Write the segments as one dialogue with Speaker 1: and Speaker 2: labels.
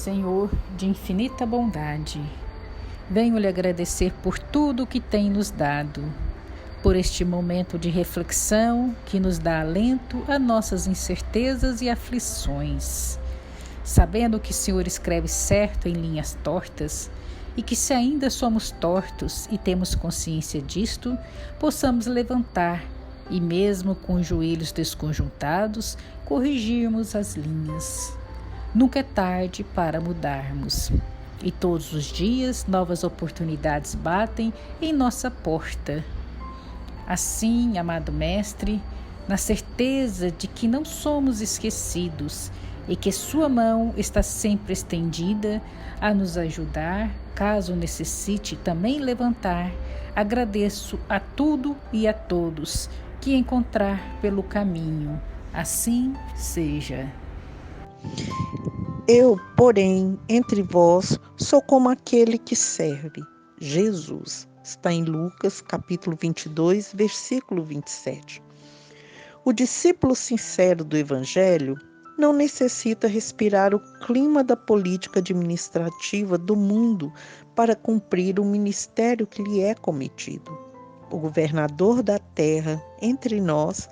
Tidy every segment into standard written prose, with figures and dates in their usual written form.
Speaker 1: Senhor de infinita bondade, venho lhe agradecer por tudo o que tem nos dado, por este momento de reflexão que nos dá alento a nossas incertezas e aflições, sabendo que o Senhor escreve certo em linhas tortas e que se ainda somos tortos e temos consciência disto, possamos levantar e mesmo com os joelhos desconjuntados, corrigirmos as linhas. Nunca é tarde para mudarmos. E todos os dias novas oportunidades batem em nossa porta. Assim, amado Mestre, na certeza de que não somos esquecidos e que sua mão está sempre estendida a nos ajudar, caso necessite também levantar, agradeço a tudo e a todos que encontrar pelo caminho. Assim seja.
Speaker 2: Eu, porém, entre vós, sou como aquele que serve. Jesus. Está em Lucas, capítulo 22, versículo 27. O discípulo sincero do Evangelho não necessita respirar o clima da política administrativa do mundo para cumprir o ministério que lhe é cometido. O governador da terra, entre nós,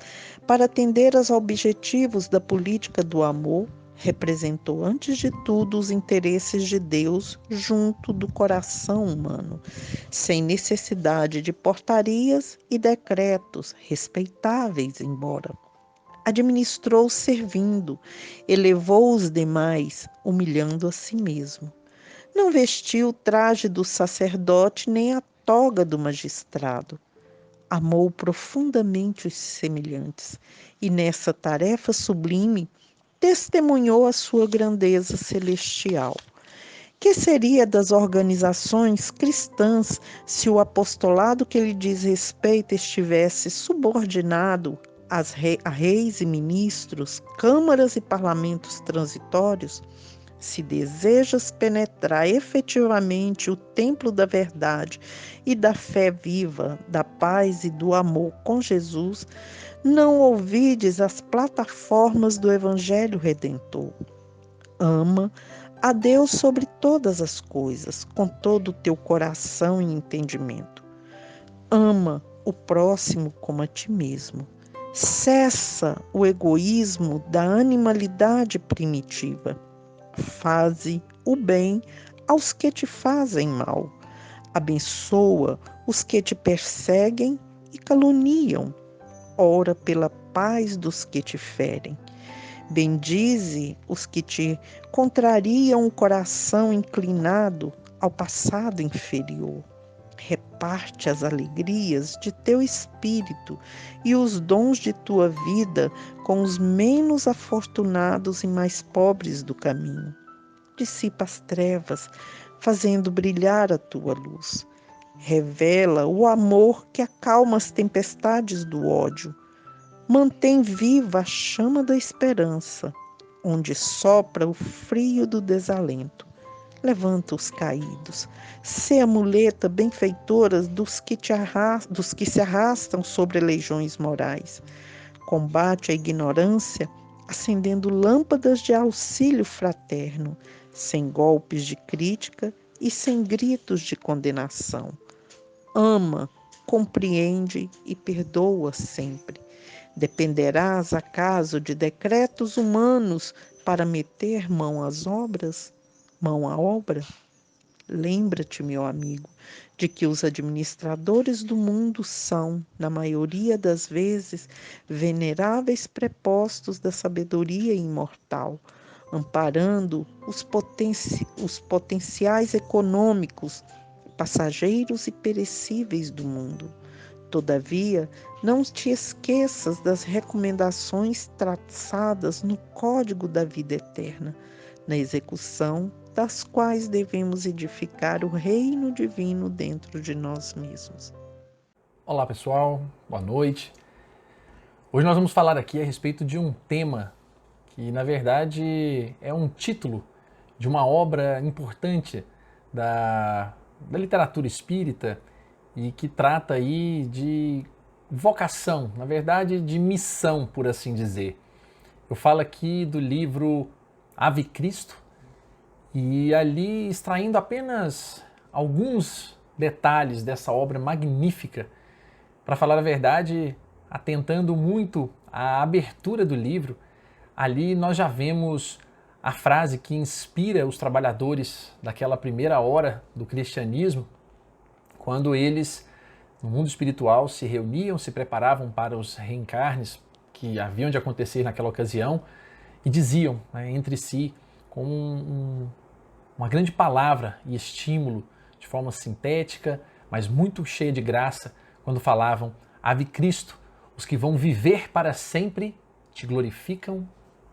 Speaker 2: para atender aos objetivos da política do amor, representou antes de tudo os interesses de Deus junto do coração humano, sem necessidade de portarias e decretos, respeitáveis embora. Administrou servindo, elevou os demais, humilhando a si mesmo. Não vestiu o traje do sacerdote nem a toga do magistrado. Amou profundamente os semelhantes e nessa tarefa sublime testemunhou a sua grandeza celestial. Que seria das organizações cristãs se o apostolado que lhe diz respeito estivesse subordinado a reis e ministros, câmaras e parlamentos transitórios? Se desejas penetrar efetivamente o templo da verdade e da fé viva, da paz e do amor com Jesus, não ouvides as plataformas do Evangelho Redentor. Ama a Deus sobre todas as coisas, com todo o teu coração e entendimento. Ama o próximo como a ti mesmo. Cessa o egoísmo da animalidade primitiva. Faze o bem aos que te fazem mal. Abençoa os que te perseguem e caluniam. Ora pela paz dos que te ferem. Bendize os que te contrariam o coração inclinado ao passado inferior. Reparte as alegrias de teu espírito e os dons de tua vida com os menos afortunados e mais pobres do caminho. Dissipa as trevas, fazendo brilhar a tua luz. Revela o amor que acalma as tempestades do ódio. Mantém viva a chama da esperança, onde sopra o frio do desalento. Levanta os caídos, sê a muleta benfeitora dos que se arrastam sobre legiões morais. Combate a ignorância, acendendo lâmpadas de auxílio fraterno, sem golpes de crítica e sem gritos de condenação. Ama, compreende e perdoa sempre. Dependerás, acaso, de decretos humanos para meter mão à obra? Lembra-te, meu amigo, de que os administradores do mundo são, na maioria das vezes, veneráveis prepostos da sabedoria imortal, amparando os potenciais econômicos, passageiros e perecíveis do mundo. Todavia, não te esqueças das recomendações traçadas no Código da Vida Eterna, na execução das quais devemos edificar o reino divino dentro de nós mesmos.
Speaker 3: Olá pessoal, boa noite. Hoje nós vamos falar aqui a respeito de um tema que na verdade é um título de uma obra importante da literatura espírita e que trata aí de vocação, na verdade de missão, por assim dizer. Eu falo aqui do livro Ave Cristo e ali extraindo apenas alguns detalhes dessa obra magnífica, para falar a verdade, atentando muito à abertura do livro, ali nós já vemos a frase que inspira os trabalhadores daquela primeira hora do cristianismo, quando eles, no mundo espiritual, se reuniam, se preparavam para os reencarnes que haviam de acontecer naquela ocasião e diziam, né, entre si, com uma grande palavra e estímulo, de forma sintética, mas muito cheia de graça, quando falavam: Ave Cristo, os que vão viver para sempre te glorificam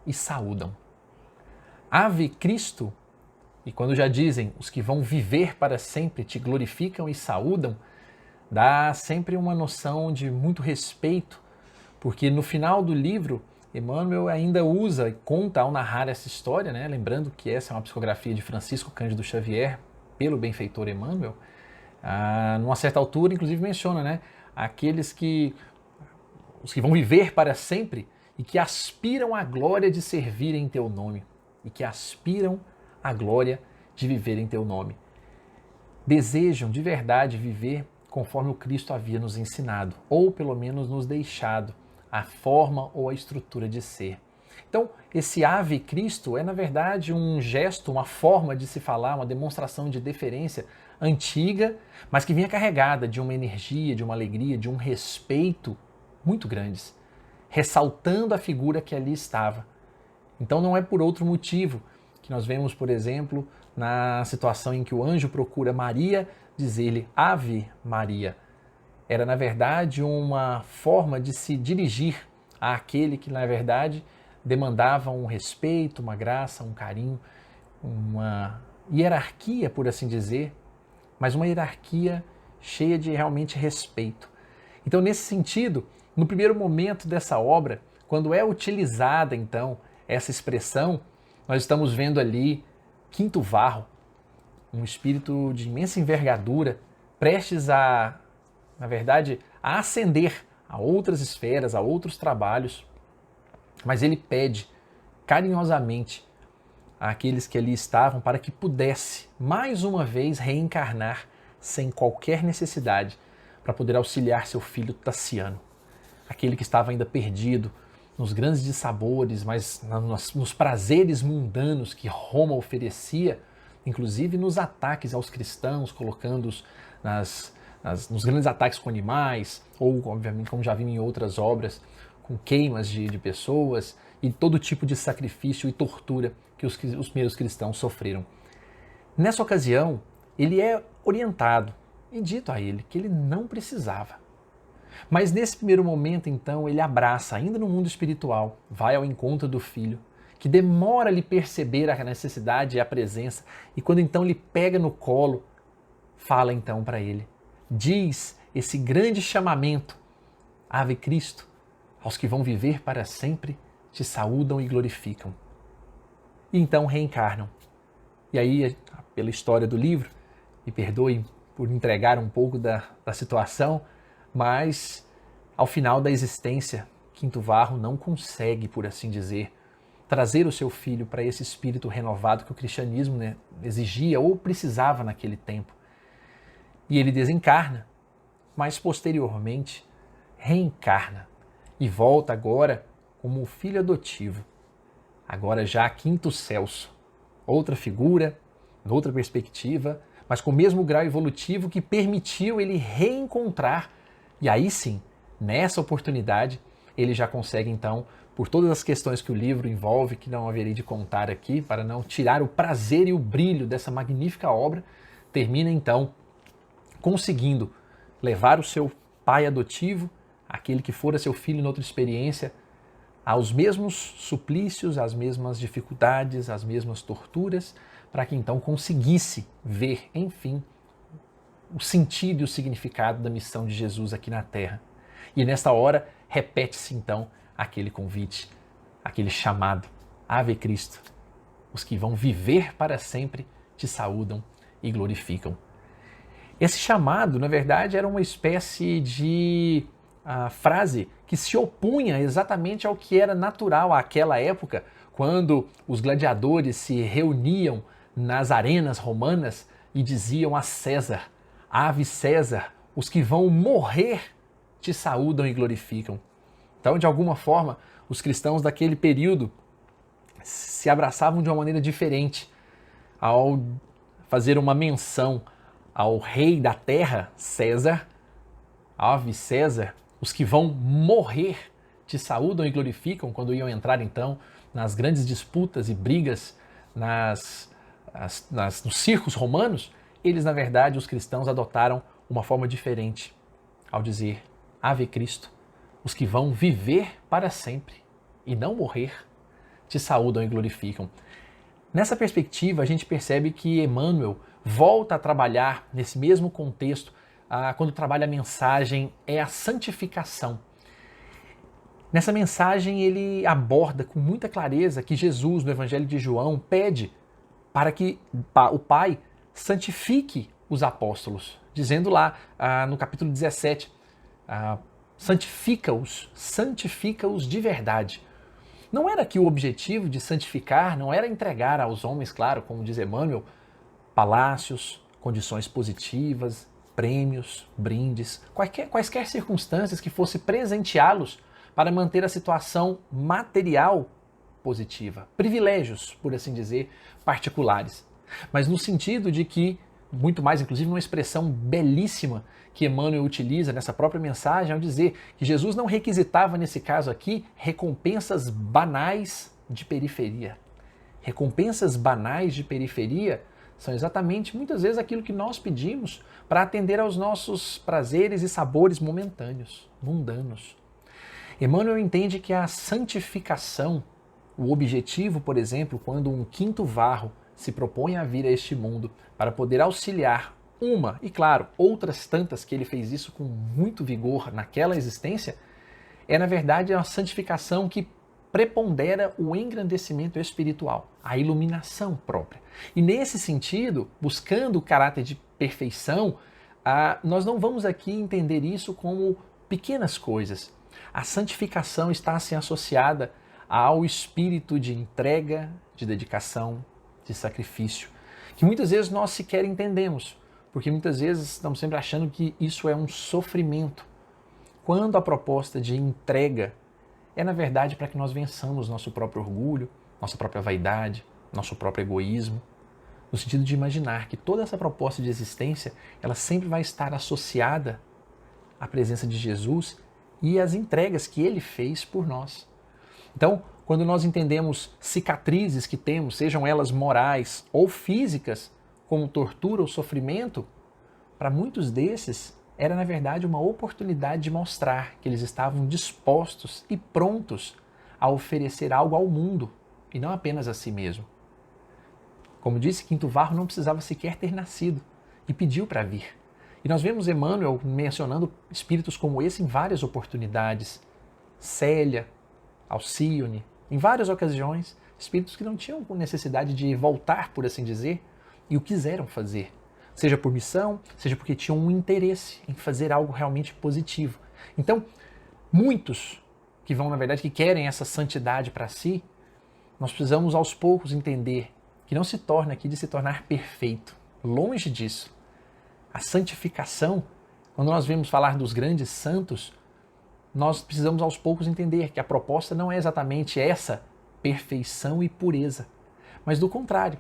Speaker 3: e saúdam. Ave Cristo, e quando já dizem os que vão viver para sempre te glorificam e saúdam, dá sempre uma noção de muito respeito, porque no final do livro, Emmanuel ainda usa e conta ao narrar essa história, né? Lembrando que essa é uma psicografia de Francisco Cândido Xavier, pelo benfeitor Emmanuel. Numa certa altura, inclusive, menciona, né, os que vão viver para sempre e que aspiram à glória de servir em teu nome, e que aspiram à glória de viver em teu nome. Desejam de verdade viver conforme o Cristo havia nos ensinado, ou pelo menos nos deixado a forma ou a estrutura de ser. Então, esse Ave Cristo é, na verdade, um gesto, uma forma de se falar, uma demonstração de deferência antiga, mas que vinha carregada de uma energia, de uma alegria, de um respeito muito grandes, ressaltando a figura que ali estava. Então não é por outro motivo que nós vemos, por exemplo, na situação em que o anjo procura Maria, dizer-lhe Ave Maria. Era, na verdade, uma forma de se dirigir àquele que, na verdade, demandava um respeito, uma graça, um carinho, uma hierarquia, por assim dizer, mas uma hierarquia cheia de realmente respeito. Então, nesse sentido, no primeiro momento dessa obra, quando é utilizada, então, essa expressão, nós estamos vendo ali Quinto Varro, um espírito de imensa envergadura, prestes a, na verdade, a ascender a outras esferas, a outros trabalhos, mas ele pede carinhosamente àqueles que ali estavam para que pudesse, mais uma vez, reencarnar sem qualquer necessidade, para poder auxiliar seu filho Tassiano, aquele que estava ainda perdido nos grandes dissabores, mas nos prazeres mundanos que Roma oferecia, inclusive nos ataques aos cristãos, colocando-os nos grandes ataques com animais, ou, obviamente, como já vimos em outras obras, com queimas de pessoas e todo tipo de sacrifício e tortura que os primeiros cristãos sofreram. Nessa ocasião, ele é orientado e dito a ele que ele não precisava. Mas nesse primeiro momento, então, ele abraça, ainda no mundo espiritual, vai ao encontro do filho, que demora a lhe perceber a necessidade e a presença, e quando então lhe pega no colo, fala então para ele, diz esse grande chamamento, Ave Cristo, aos que vão viver para sempre, te saúdam e glorificam. E então reencarnam. E aí, pela história do livro, me perdoem por entregar um pouco da situação, mas ao final da existência, Quinto Varro não consegue, por assim dizer, trazer o seu filho para esse espírito renovado que o cristianismo, né, exigia ou precisava naquele tempo. E ele desencarna, mas posteriormente reencarna e volta agora como filho adotivo, agora já Quinto Celso, outra figura, outra perspectiva, mas com o mesmo grau evolutivo que permitiu ele reencontrar. E aí sim, nessa oportunidade, ele já consegue então, por todas as questões que o livro envolve, que não haverei de contar aqui, para não tirar o prazer e o brilho dessa magnífica obra, termina então conseguindo levar o seu pai adotivo, aquele que fora seu filho em outra experiência, aos mesmos suplícios, às mesmas dificuldades, às mesmas torturas, para que então conseguisse ver, enfim, o sentido e o significado da missão de Jesus aqui na Terra. E nesta hora, repete-se então aquele convite, aquele chamado, Ave Cristo, os que vão viver para sempre te saúdam e glorificam. Esse chamado, na verdade, era uma espécie de frase que se opunha exatamente ao que era natural àquela época, quando os gladiadores se reuniam nas arenas romanas e diziam a César: Ave César, os que vão morrer te saúdam e glorificam. Então, de alguma forma, os cristãos daquele período se abraçavam de uma maneira diferente ao fazer uma menção ao rei da terra, César, Ave César, os que vão morrer te saúdam e glorificam, quando iam entrar então nas grandes disputas e brigas nos circos romanos. Eles, na verdade, os cristãos adotaram uma forma diferente ao dizer: Ave Cristo, os que vão viver para sempre e não morrer te saúdam e glorificam. Nessa perspectiva, a gente percebe que Emmanuel volta a trabalhar nesse mesmo contexto, quando trabalha a mensagem, é a santificação. Nessa mensagem, ele aborda com muita clareza que Jesus, no Evangelho de João, pede para que o Pai santifique os apóstolos, dizendo lá no capítulo 17, santifica-os de verdade. Não era que o objetivo de santificar não era entregar aos homens, claro, como diz Emmanuel, palácios, condições positivas, prêmios, brindes, quaisquer circunstâncias que fosse presenteá-los para manter a situação material positiva, privilégios, por assim dizer, particulares. Mas no sentido de que, muito mais, inclusive, uma expressão belíssima que Emmanuel utiliza nessa própria mensagem ao dizer que Jesus não requisitava, nesse caso aqui, recompensas banais de periferia. Recompensas banais de periferia são exatamente, muitas vezes, aquilo que nós pedimos para atender aos nossos prazeres e sabores momentâneos, mundanos. Emmanuel entende que a santificação, o objetivo, por exemplo, quando um quinto varro se propõe a vir a este mundo para poder auxiliar uma, e claro, outras tantas que ele fez isso com muito vigor naquela existência, é na verdade a santificação que prepondera o engrandecimento espiritual, a iluminação própria. E nesse sentido, buscando o caráter de perfeição, nós não vamos aqui entender isso como pequenas coisas. A santificação está assim associada ao espírito de entrega, de dedicação, de sacrifício, que muitas vezes nós sequer entendemos, porque muitas vezes estamos sempre achando que isso é um sofrimento, quando a proposta de entrega é, na verdade, para que nós vençamos nosso próprio orgulho, nossa própria vaidade, nosso próprio egoísmo, no sentido de imaginar que toda essa proposta de existência, ela sempre vai estar associada à presença de Jesus e às entregas que ele fez por nós. Então, quando nós entendemos cicatrizes que temos, sejam elas morais ou físicas, como tortura ou sofrimento, para muitos desses era, na verdade, uma oportunidade de mostrar que eles estavam dispostos e prontos a oferecer algo ao mundo, e não apenas a si mesmo. Como disse, Quinto Varro não precisava sequer ter nascido, e pediu para vir. E nós vemos Emmanuel mencionando espíritos como esse em várias oportunidades. Célia, Alcione, em várias ocasiões, espíritos que não tinham necessidade de voltar, por assim dizer, e o quiseram fazer, seja por missão, seja porque tinham um interesse em fazer algo realmente positivo. Então, muitos que vão, na verdade, que querem essa santidade para si, nós precisamos aos poucos entender que não se torna aqui de se tornar perfeito. Longe disso. A santificação, quando nós vemos falar dos grandes santos, nós precisamos aos poucos entender que a proposta não é exatamente essa perfeição e pureza, mas do contrário,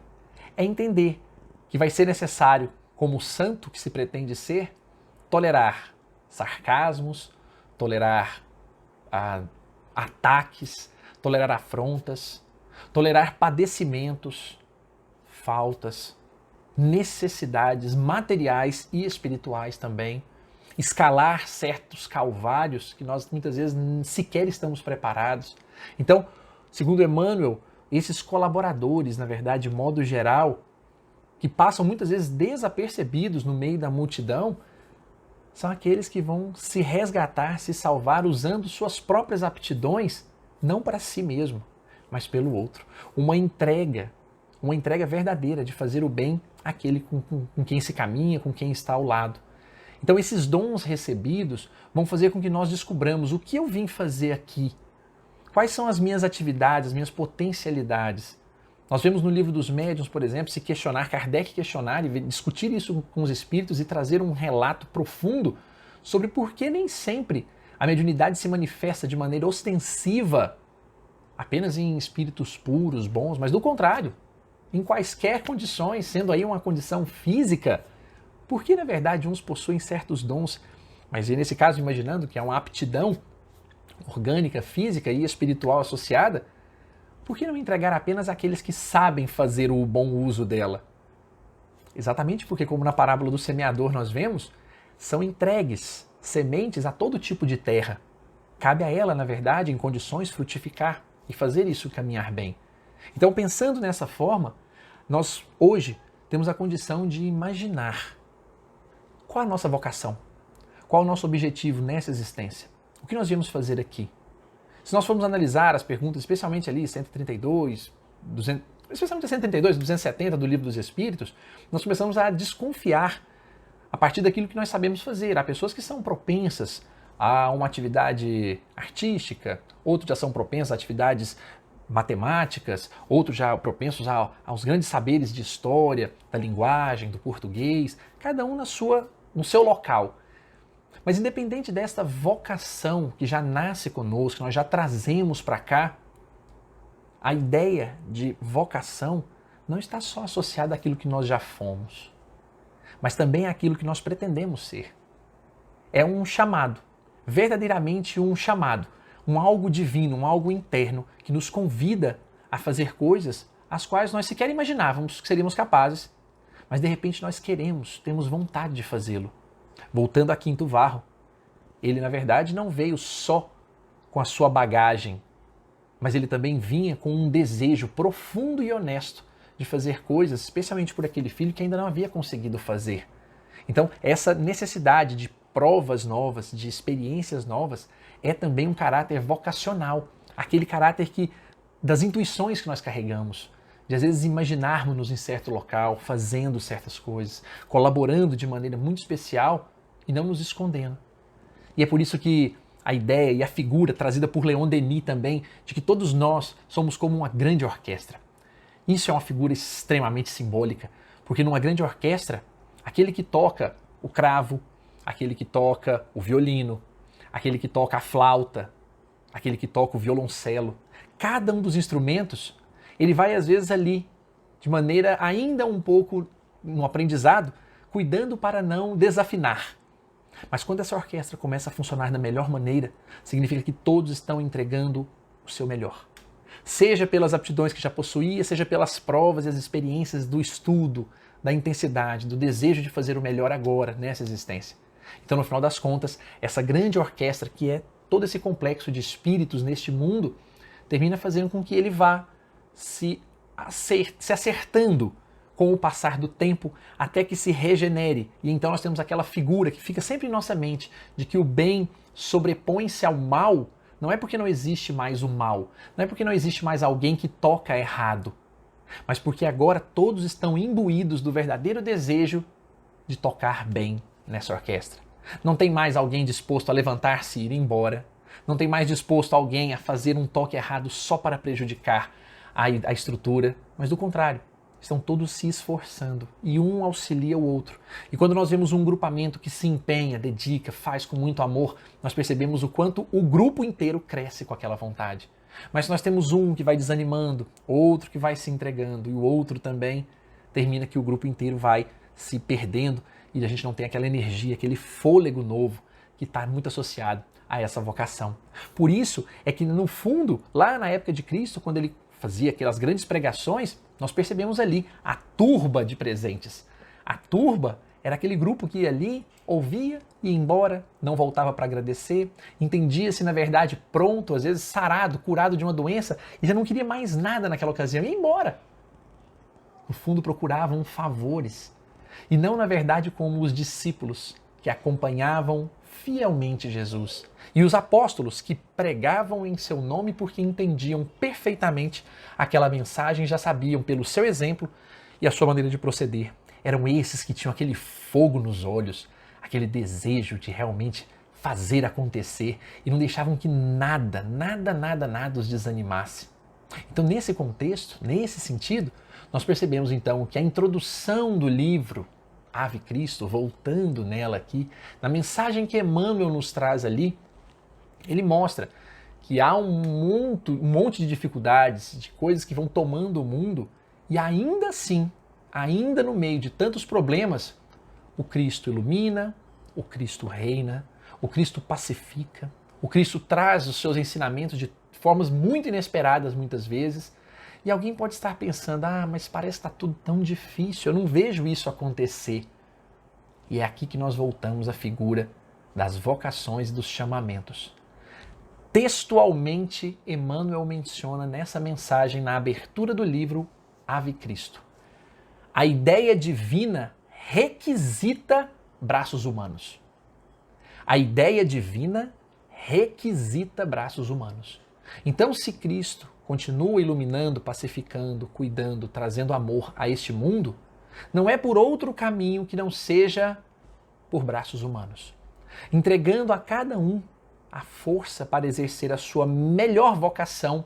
Speaker 3: é entender que vai ser necessário, como santo que se pretende ser, tolerar sarcasmos, tolerar ataques, tolerar afrontas, tolerar padecimentos, faltas, necessidades materiais e espirituais também, escalar certos calvários que nós muitas vezes sequer estamos preparados. Então, segundo Emmanuel, esses colaboradores, na verdade, de modo geral, que passam muitas vezes desapercebidos no meio da multidão, são aqueles que vão se resgatar, se salvar usando suas próprias aptidões, não para si mesmo, mas pelo outro. Uma entrega verdadeira de fazer o bem àquele com quem se caminha, com quem está ao lado. Então esses dons recebidos vão fazer com que nós descubramos o que eu vim fazer aqui, quais são as minhas atividades, as minhas potencialidades. Nós vemos no livro dos médiuns, por exemplo, Kardec questionar e discutir isso com os espíritos e trazer um relato profundo sobre por que nem sempre a mediunidade se manifesta de maneira ostensiva apenas em espíritos puros, bons, mas do contrário, em quaisquer condições, sendo aí uma condição física, porque na verdade uns possuem certos dons, mas nesse caso imaginando que é uma aptidão orgânica, física e espiritual associada, por que não entregar apenas àqueles que sabem fazer o bom uso dela? Exatamente porque, como na parábola do semeador nós vemos, são entregues sementes a todo tipo de terra. Cabe a ela, na verdade, em condições, frutificar e fazer isso caminhar bem. Então, pensando nessa forma, nós hoje temos a condição de imaginar qual a nossa vocação, qual o nosso objetivo nessa existência, o que nós viemos fazer aqui. Se nós formos analisar as perguntas, especialmente ali 132, 200, especialmente a 132, 270 do Livro dos Espíritos, nós começamos a desconfiar a partir daquilo que nós sabemos fazer. Há pessoas que são propensas a uma atividade artística, outros já são propensos a atividades matemáticas, outros já propensos aos grandes saberes de história, da linguagem, do português, cada um no seu local. Mas independente desta vocação que já nasce conosco, que nós já trazemos para cá, a ideia de vocação não está só associada àquilo que nós já fomos, mas também àquilo que nós pretendemos ser. É um chamado, verdadeiramente um chamado, um algo divino, um algo interno que nos convida a fazer coisas as quais nós sequer imaginávamos que seríamos capazes, mas de repente nós temos vontade de fazê-lo. Voltando a Quinto Varro, ele na verdade não veio só com a sua bagagem, mas ele também vinha com um desejo profundo e honesto de fazer coisas, especialmente por aquele filho que ainda não havia conseguido fazer. Então, essa necessidade de provas novas, de experiências novas, é também um caráter vocacional, aquele caráter das intuições que nós carregamos, de às vezes imaginarmos-nos em certo local, fazendo certas coisas, colaborando de maneira muito especial e não nos escondendo. E é por isso que a ideia e a figura trazida por Leon Denis também, de que todos nós somos como uma grande orquestra. Isso é uma figura extremamente simbólica, porque numa grande orquestra, aquele que toca o cravo, aquele que toca o violino, aquele que toca a flauta, aquele que toca o violoncelo, cada um dos instrumentos, ele vai às vezes ali, de maneira ainda um pouco no aprendizado, cuidando para não desafinar. Mas quando essa orquestra começa a funcionar da melhor maneira, significa que todos estão entregando o seu melhor. Seja pelas aptidões que já possuía, seja pelas provas e as experiências do estudo, da intensidade, do desejo de fazer o melhor agora, nessa existência. Então, no final das contas, essa grande orquestra, que é todo esse complexo de espíritos neste mundo, termina fazendo com que ele vá se acertando com o passar do tempo até que se regenere. E então nós temos aquela figura que fica sempre em nossa mente de que o bem sobrepõe-se ao mal. Não é porque não existe mais o mal, não é porque não existe mais alguém que toca errado, mas porque agora todos estão imbuídos do verdadeiro desejo de tocar bem nessa orquestra. Não tem mais alguém disposto a levantar-se e ir embora, não tem mais disposto alguém a fazer um toque errado só para prejudicar a estrutura, mas do contrário, estão todos se esforçando e um auxilia o outro. E quando nós vemos um grupamento que se empenha, dedica, faz com muito amor, nós percebemos o quanto o grupo inteiro cresce com aquela vontade. Mas se nós temos um que vai desanimando, outro que vai se entregando e o outro também, termina que o grupo inteiro vai se perdendo e a gente não tem aquela energia, aquele fôlego novo que está muito associado a essa vocação. Por isso é que no fundo, lá na época de Cristo, quando ele fazia aquelas grandes pregações, nós percebemos ali a turba de presentes. A turba era aquele grupo que ia ali, ouvia e ia embora, não voltava para agradecer, entendia-se na verdade pronto, às vezes sarado, curado de uma doença e já não queria mais nada naquela ocasião, ia embora. No fundo procuravam favores e não na verdade como os discípulos que acompanhavam fielmente Jesus e os apóstolos que pregavam em seu nome porque entendiam perfeitamente aquela mensagem, já sabiam pelo seu exemplo e a sua maneira de proceder. Eram esses que tinham aquele fogo nos olhos, aquele desejo de realmente fazer acontecer e não deixavam que nada os desanimasse. Então, nesse contexto, nesse sentido, nós percebemos então que a introdução do livro Ave Cristo, voltando nela aqui, na mensagem que Emmanuel nos traz ali, ele mostra que há um monte de dificuldades, de coisas que vão tomando o mundo, e ainda assim, ainda no meio de tantos problemas, o Cristo ilumina, o Cristo reina, o Cristo pacifica, o Cristo traz os seus ensinamentos de formas muito inesperadas muitas vezes. E alguém pode estar pensando, mas parece que está tudo tão difícil, eu não vejo isso acontecer. E é aqui que nós voltamos à figura das vocações e dos chamamentos. Textualmente, Emmanuel menciona nessa mensagem, na abertura do livro Ave Cristo. A ideia divina requisita braços humanos. A ideia divina requisita braços humanos. Então, se Cristo continua iluminando, pacificando, cuidando, trazendo amor a este mundo, não é por outro caminho que não seja por braços humanos, entregando a cada um a força para exercer a sua melhor vocação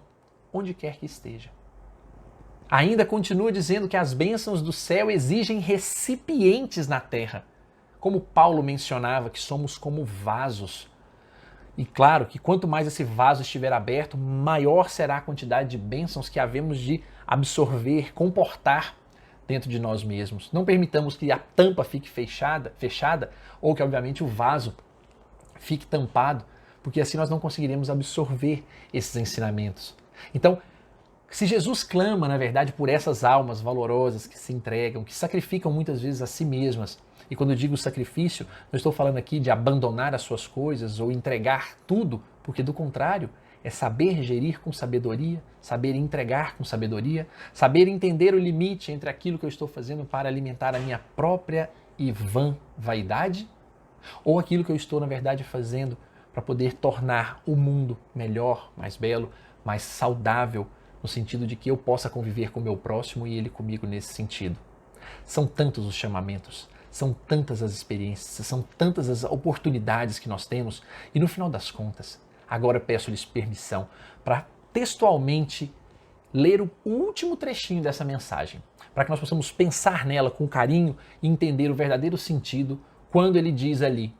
Speaker 3: onde quer que esteja. Ainda continua dizendo que as bênçãos do céu exigem recipientes na terra, como Paulo mencionava, que somos como vasos. E claro que quanto mais esse vaso estiver aberto, maior será a quantidade de bênçãos que havemos de absorver, comportar dentro de nós mesmos. Não permitamos que a tampa fique fechada, ou que obviamente o vaso fique tampado, porque assim nós não conseguiremos absorver esses ensinamentos. Então, se Jesus clama, na verdade, por essas almas valorosas que se entregam, que sacrificam muitas vezes a si mesmas, e quando eu digo sacrifício, não estou falando aqui de abandonar as suas coisas ou entregar tudo, porque do contrário, é saber gerir com sabedoria, saber entregar com sabedoria, saber entender o limite entre aquilo que eu estou fazendo para alimentar a minha própria e vã vaidade, ou aquilo que eu estou, na verdade, fazendo para poder tornar o mundo melhor, mais belo, mais saudável, no sentido de que eu possa conviver com o meu próximo e ele comigo nesse sentido. São tantos os chamamentos, são tantas as experiências, são tantas as oportunidades que nós temos e no final das contas, agora peço-lhes permissão para textualmente ler o último trechinho dessa mensagem, para que nós possamos pensar nela com carinho e entender o verdadeiro sentido quando ele diz ali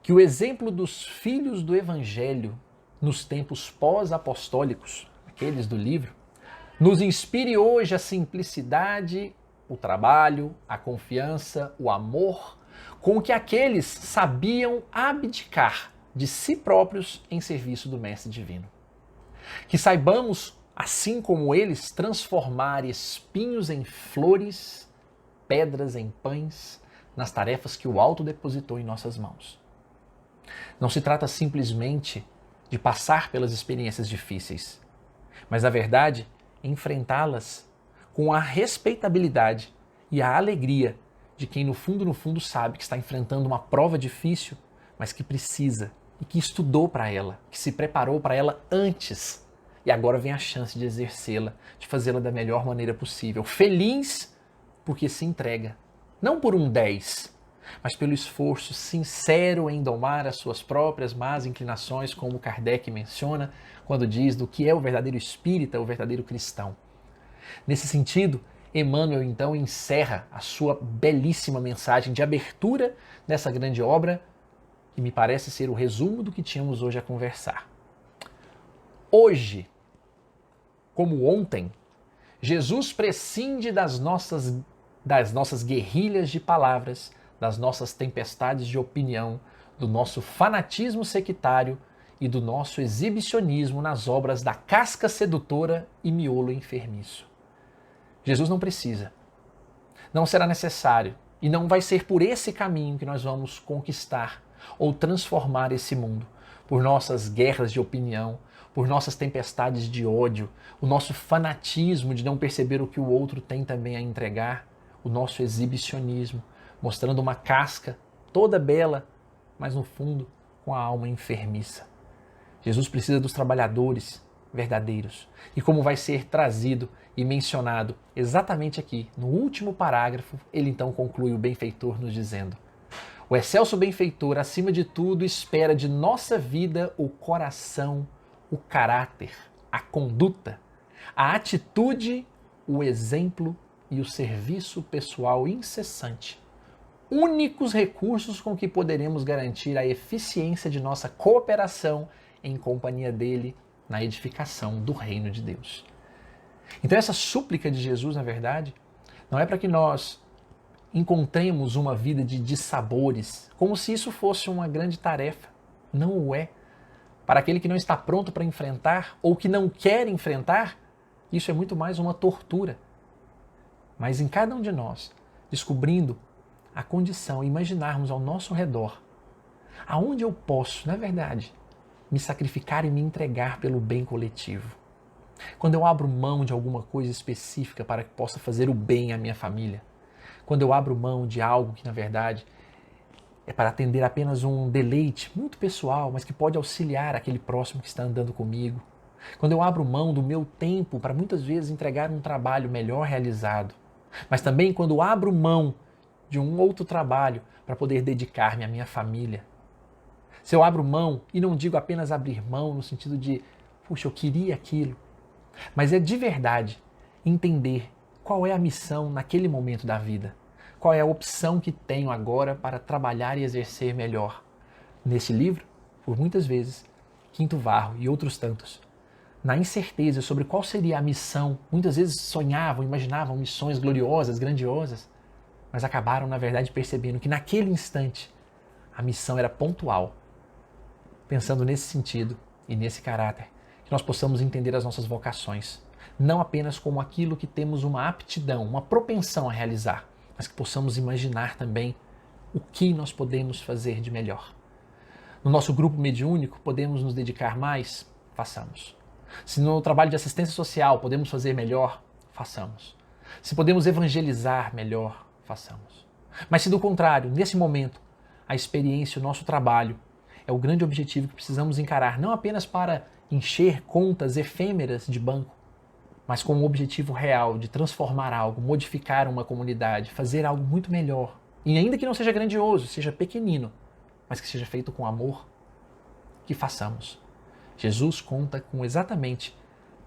Speaker 3: que o exemplo dos filhos do Evangelho nos tempos pós-apostólicos, aqueles do livro, nos inspire hoje a simplicidade, o trabalho, a confiança, o amor, com que aqueles sabiam abdicar de si próprios em serviço do Mestre Divino. Que saibamos, assim como eles, transformar espinhos em flores, pedras em pães, nas tarefas que o Alto depositou em nossas mãos. Não se trata simplesmente de passar pelas experiências difíceis, mas, na verdade, enfrentá-las com a respeitabilidade e a alegria de quem no fundo sabe que está enfrentando uma prova difícil, mas que precisa e que estudou para ela, que se preparou para ela antes e agora vem a chance de exercê-la, de fazê-la da melhor maneira possível. Feliz porque se entrega, não por um 10, mas pelo esforço sincero em domar as suas próprias más inclinações, como Kardec menciona quando diz do que é o verdadeiro espírita, o verdadeiro cristão. Nesse sentido, Emmanuel então encerra a sua belíssima mensagem de abertura dessa grande obra, que me parece ser o resumo do que tínhamos hoje a conversar. Hoje, como ontem, Jesus prescinde das nossas guerrilhas de palavras, das nossas tempestades de opinião, do nosso fanatismo sectário e do nosso exibicionismo nas obras da casca sedutora e miolo enfermiço. Jesus não precisa, não será necessário e não vai ser por esse caminho que nós vamos conquistar ou transformar esse mundo, por nossas guerras de opinião, por nossas tempestades de ódio, o nosso fanatismo de não perceber o que o outro tem também a entregar, o nosso exibicionismo, mostrando uma casca toda bela, mas no fundo com a alma enfermiça. Jesus precisa dos trabalhadores verdadeiros. E como vai ser trazido e mencionado exatamente aqui, no último parágrafo, ele então conclui o benfeitor nos dizendo: o excelso benfeitor, acima de tudo, espera de nossa vida o coração, o caráter, a conduta, a atitude, o exemplo e o serviço pessoal incessante. Únicos recursos com que poderemos garantir a eficiência de nossa cooperação em companhia dele na edificação do reino de Deus. Então essa súplica de Jesus, na verdade, não é para que nós encontremos uma vida de dissabores, como se isso fosse uma grande tarefa. Não o é. Para aquele que não está pronto para enfrentar ou que não quer enfrentar, isso é muito mais uma tortura. Mas em cada um de nós, descobrindo a condição, imaginarmos ao nosso redor, aonde eu posso, na verdade, me sacrificar e me entregar pelo bem coletivo. Quando eu abro mão de alguma coisa específica para que possa fazer o bem à minha família. Quando eu abro mão de algo que, na verdade, é para atender apenas um deleite muito pessoal, mas que pode auxiliar aquele próximo que está andando comigo. Quando eu abro mão do meu tempo para muitas vezes entregar um trabalho melhor realizado. Mas também quando eu abro mão de um outro trabalho para poder dedicar-me à minha família. Se eu abro mão, e não digo apenas abrir mão no sentido de, puxa, eu queria aquilo, mas é de verdade entender qual é a missão naquele momento da vida, qual é a opção que tenho agora para trabalhar e exercer melhor. Nesse livro, por muitas vezes, Quinto Varro e outros tantos, na incerteza sobre qual seria a missão, muitas vezes sonhavam, imaginavam missões gloriosas, grandiosas, mas acabaram, na verdade, percebendo que naquele instante a missão era pontual. Pensando nesse sentido e nesse caráter, que nós possamos entender as nossas vocações, não apenas como aquilo que temos uma aptidão, uma propensão a realizar, mas que possamos imaginar também o que nós podemos fazer de melhor. No nosso grupo mediúnico, podemos nos dedicar mais? Façamos. Se no trabalho de assistência social podemos fazer melhor? Façamos. Se podemos evangelizar melhor? Façamos. Mas se do contrário, nesse momento, a experiência, o nosso trabalho, é o grande objetivo que precisamos encarar, não apenas para encher contas efêmeras de banco, mas com o objetivo real de transformar algo, modificar uma comunidade, fazer algo muito melhor. E ainda que não seja grandioso, seja pequenino, mas que seja feito com amor, que façamos. Jesus conta com exatamente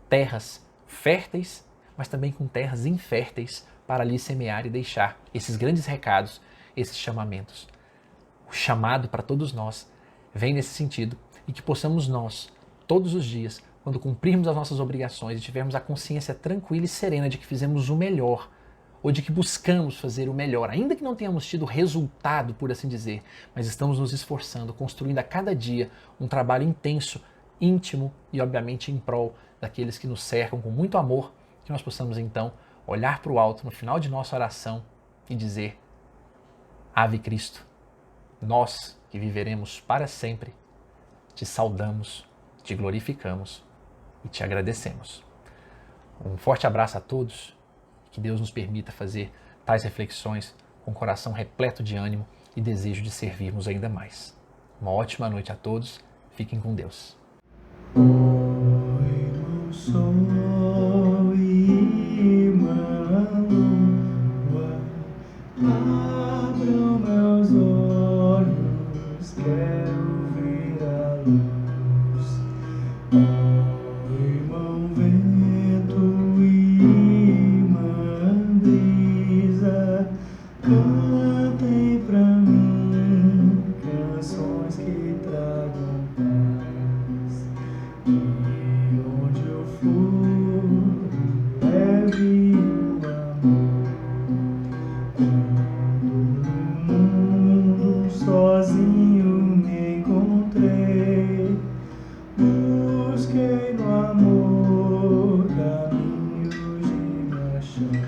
Speaker 3: terras férteis, mas também com terras inférteis para ali semear e deixar esses grandes recados, esses chamamentos. O chamado para todos nós vem nesse sentido e que possamos nós, todos os dias, quando cumprirmos as nossas obrigações e tivermos a consciência tranquila e serena de que fizemos o melhor, ou de que buscamos fazer o melhor, ainda que não tenhamos tido resultado, por assim dizer, mas estamos nos esforçando, construindo a cada dia um trabalho intenso, íntimo e, obviamente, em prol daqueles que nos cercam com muito amor, que nós possamos, então, olhar para o alto no final de nossa oração e dizer: Ave Cristo, nós que viveremos para sempre, te saudamos, te glorificamos e te agradecemos. Um forte abraço a todos, que Deus nos permita fazer tais reflexões com o coração repleto de ânimo e desejo de servirmos ainda mais. Uma ótima noite a todos, fiquem com Deus.
Speaker 4: Abram meus olhos, quero ver a luz. Ó irmão vento e irmã brisa, cantem pra mim canções que tragam paz. E onde eu for, leve o amor. Quando no mundo sozinho me encontrei, busquei no amor caminhos de paixão.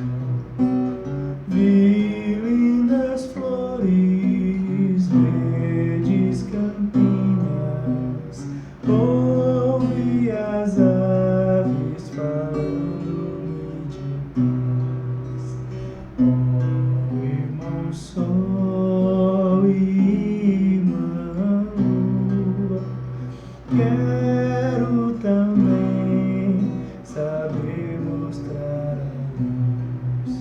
Speaker 4: Vi lindas flores, verdes campinas, ouvi as aves falando-me de paz. Ó irmão sol e irmã lua, quero também saber mostrar a luz.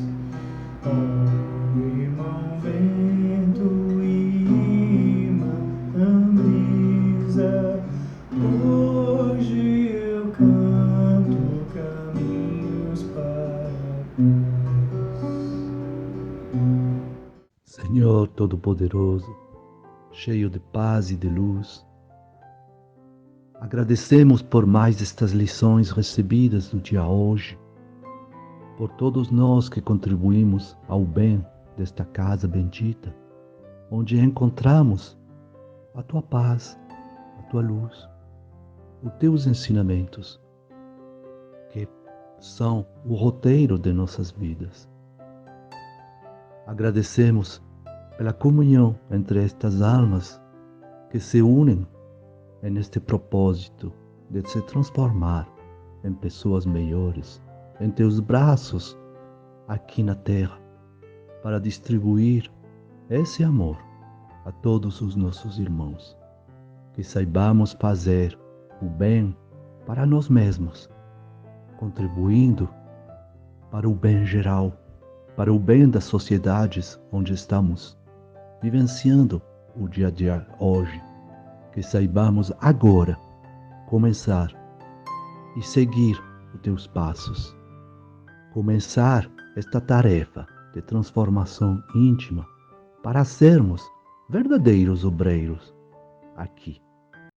Speaker 4: Ó irmão vento e irmã brisa, hoje eu canto
Speaker 5: Todo-Poderoso, cheio de paz e de luz, agradecemos por mais estas lições recebidas no dia hoje, por todos nós que contribuímos ao bem desta casa bendita, onde encontramos a Tua paz, a Tua luz, os Teus ensinamentos, que são o roteiro de nossas vidas. Agradecemos pela comunhão entre estas almas que se unem neste propósito de se transformar em pessoas melhores, em Teus braços aqui na terra, para distribuir esse amor a todos os nossos irmãos. Que saibamos fazer o bem para nós mesmos, contribuindo para o bem geral, para o bem das sociedades onde estamos vivenciando o dia a dia hoje. Que saibamos agora começar e seguir os Teus passos, começar esta tarefa de transformação íntima para sermos verdadeiros obreiros aqui